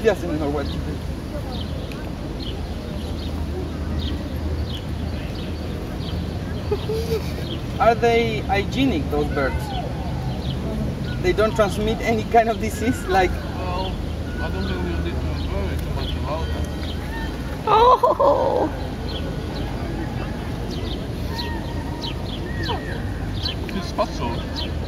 doesn't know what to do. Are they hygienic, those birds? They don't transmit any kind of disease, like... Well, I don't think you need to worry too much about them. Oh! It's puzzled.